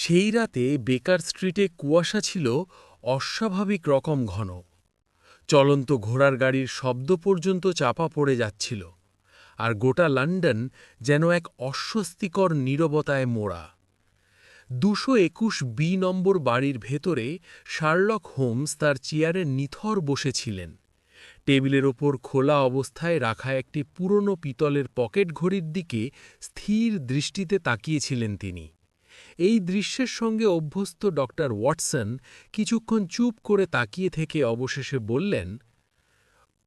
সেই রাতে বেকার স্ট্রিটে কুয়াশা ছিল অস্বাভাবিক রকম ঘন। চলন্ত ঘোড়ার গাড়ির শব্দ পর্যন্ত চাপা পড়ে যাচ্ছিল, আর গোটা লন্ডন যেন এক অস্বস্তিকর নীরবতায় মোড়া। 221 নম্বর বাড়ির ভেতরে শার্লক হোমস তার চেয়ারে নিথর বসেছিলেন। টেবিলের ওপর খোলা অবস্থায় রাখা একটি পুরনো পিতলের পকেট ঘড়ির দিকে স্থির দৃষ্টিতে তাকিয়েছিলেন তিনি। এই দৃশ্যের সঙ্গে অভ্যস্ত ডক্টর ওয়াটসন কিছুক্ষণ চুপ করে তাকিয়ে থেকে অবশেষে বললেন,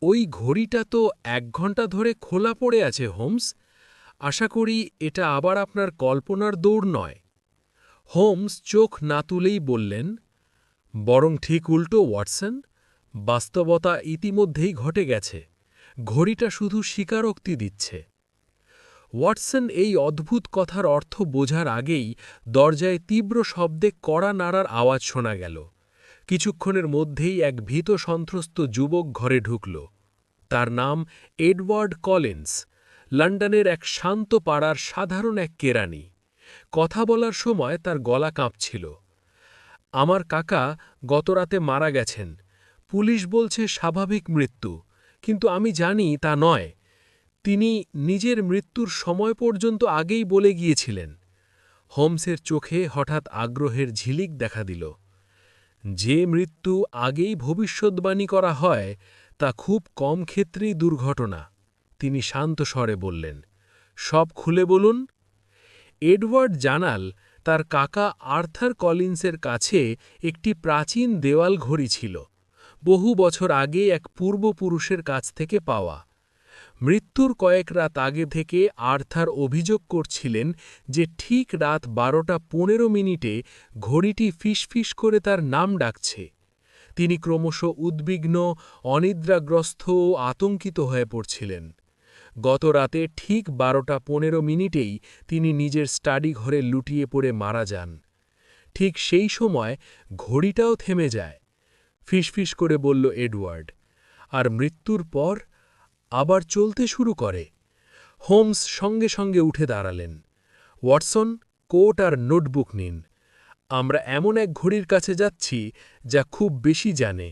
ওই ঘড়িটা তো 1 ঘণ্টা ধরে খোলা পড়ে আছে হোমস। আশা করি এটা আবার আপনার কল্পনার দৌড় নয়। হোমস চোখ না তুলেই বললেন, বরং ঠিক উল্টো ওয়াটসন, বাস্তবতা ইতিমধ্যেই ঘটে গেছে। ঘড়িটা শুধু স্বীকারোক্তি দিচ্ছে। ওয়াটসন এই অদ্ভুত কথার অর্থ বোঝার আগেই দরজায় তীব্র শব্দে কড়া নাড়ার আওয়াজ শোনা গেল। কিছুক্ষণের মধ্যেই এক ভীত সন্ত্রস্ত যুবক ঘরে ঢুকল। তার নাম এডওয়ার্ড কলিন্স, লন্ডনের এক শান্ত পাড়ার সাধারণ এক কেরানি। কথা বলার সময় তার গলা কাঁপছিল। আমার কাকা গতরাতে মারা গেছেন। পুলিশ বলছে স্বাভাবিক মৃত্যু, কিন্তু আমি জানি তা নয়। তিনি নিজের মৃত্যুর সময় পর্যন্ত আগেই বলে গিয়েছিলেন। হোমসের চোখে হঠাৎ আগ্রহের ঝিলিক দেখা দিল। যে মৃত্যু আগেই ভবিষ্যদ্বাণী করা হয় তা খুব কম ক্ষেত্রেই দুর্ঘটনা, তিনি শান্ত স্বরে বললেন। সব খুলে বলুন। এডওয়ার্ড জানাল, তার কাকা আর্থার কলিন্সের কাছে একটি প্রাচীন দেওয়াল ঘড়ি ছিল, বহু বছর আগে এক পূর্বপুরুষের কাছ থেকে পাওয়া। মৃত্যুর কয়েক রাত আগে থেকে আর্থার অভিযোগ করছিলেন যে ঠিক রাত 12:15 ঘড়িটি ফিসফিস করে তার নাম ডাকছে। তিনি ক্রমশ উদ্বিগ্ন, অনিদ্রাগ্রস্ত ও আতঙ্কিত হয়ে পড়ছিলেন। গত রাতে ঠিক 12:15 তিনি নিজের স্টাডি ঘরে লুটিয়ে পড়ে মারা যান। ঠিক সেই সময় ঘড়িটাও থেমে যায়, ফিসফিস করে বলল এডওয়ার্ড, আর মৃত্যুর পর আবার চলতে শুরু করে। হোমস সঙ্গে সঙ্গে উঠে দাঁড়ালেন। ওয়াটসন, কোট আর নোটবুক নিন। আমরা এমন এক ঘড়ির কাছে যাচ্ছি যা খুব বেশি জানে।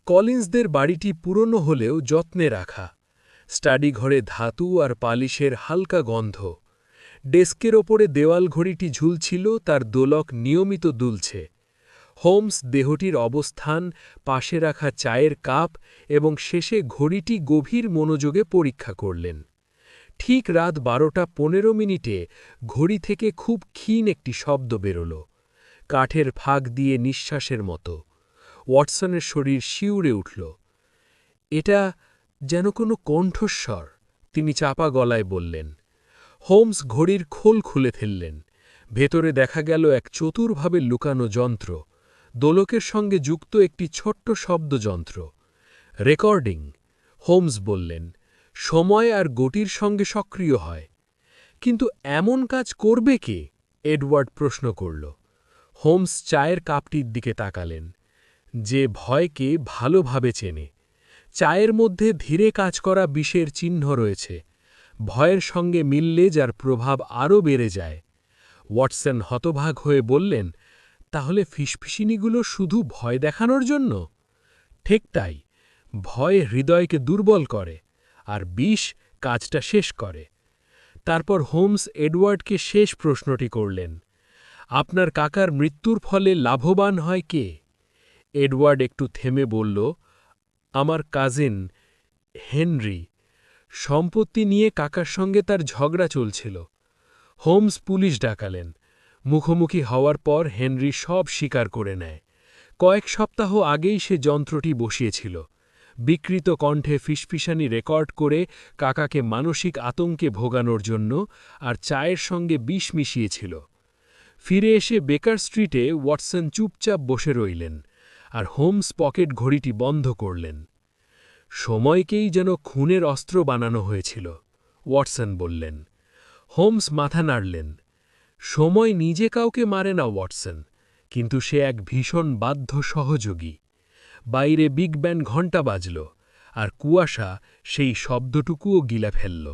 কলিন্সদের বাড়িটি পুরনো হলেও যত্নে রাখা। স্টাডি ঘরে ধাতু আর পালিশের হালকা গন্ধ। ডেস্কের ওপরে দেওয়াল ঘড়িটি ঝুলছিল, তার দোলক নিয়মিত দুলছে। হোমস দেহটির অবস্থান, পাশে রাখা চায়ের কাপ এবং শেষে ঘড়িটি গভীর মনোযোগে পরীক্ষা করলেন। ঠিক রাত 12:15 ঘড়ি থেকে খুব ক্ষীণ একটি শব্দ বেরোল, কাঠের ফাঁক দিয়ে নিঃশ্বাসের মতো। ওয়াটসনের শরীর শিউরে উঠল। এটা যেন কোনো কণ্ঠস্বর, তিনি চাপা গলায় বললেন। হোমস ঘড়ির খোল খুলে ফেললেন। ভেতরে দেখা গেল এক চতুরভাবে লুকানো যন্ত্র, দোলকের সঙ্গে যুক্ত একটি ছোট্ট শব্দযন্ত্র। রেকর্ডিং, হোমস বললেন, সময় আর গতির সঙ্গে সক্রিয় হয়। কিন্তু এমন কাজ করবে কে? এডওয়ার্ড প্রশ্ন করল। হোমস চায়ের কাপটির দিকে তাকালেন। যে ভয়কে ভালোভাবে চেনে। চায়ের মধ্যে ধীরে কাজ করা বিষের চিহ্ন রয়েছে, ভয়ের সঙ্গে মিললে যার প্রভাব আরও বেড়ে যায়। ওয়াটসন হতবাক হয়ে বললেন, তাহলে ফিসফিসিনিগুলো শুধু ভয় দেখানোর জন্য? ঠিক তাই। ভয় হৃদয়কে দুর্বল করে, আর বিষ কাজটা শেষ করে। তারপর হোমস এডওয়ার্ডকে শেষ প্রশ্নটি করলেন, আপনার কাকার মৃত্যুর ফলে লাভবান হয় কে? এডওয়ার্ড একটু থেমে বলল, আমার কাজিন হেনরি। সম্পত্তি নিয়ে কাকার সঙ্গে তার ঝগড়া চলছিল। হোমস পুলিশ ডাকালেন। মুখোমুখি হওয়ার পর হেনরি সব স্বীকার করে নেয়। কয়েক সপ্তাহ আগেই সে যন্ত্রটি বসিয়েছিল, বিকৃত কণ্ঠে ফিসফিসানি রেকর্ড করে কাকাকে মানসিক আতঙ্কে ভোগানোর জন্য, আর চায়ের সঙ্গে বিষ মিশিয়েছিল। ফিরে এসে বেকার স্ট্রিটে ওয়াটসন চুপচাপ বসে রইলেন, আর হোমস পকেট ঘড়িটি বন্ধ করলেন। সময়কেই যেন খুনের অস্ত্র বানানো হয়েছিল, ওয়াটসন বললেন। হোমস মাথা নাড়লেন। সময় নিজে কাউকে মারে না ওয়াটসন, কিন্তু সে এক ভীষণ বাধ্য সহযোগী। বাইরে বিগ ব্যান্ড ঘণ্টা বাজল, আর কুয়াশা সেই শব্দটুকুও গিলে ফেলল।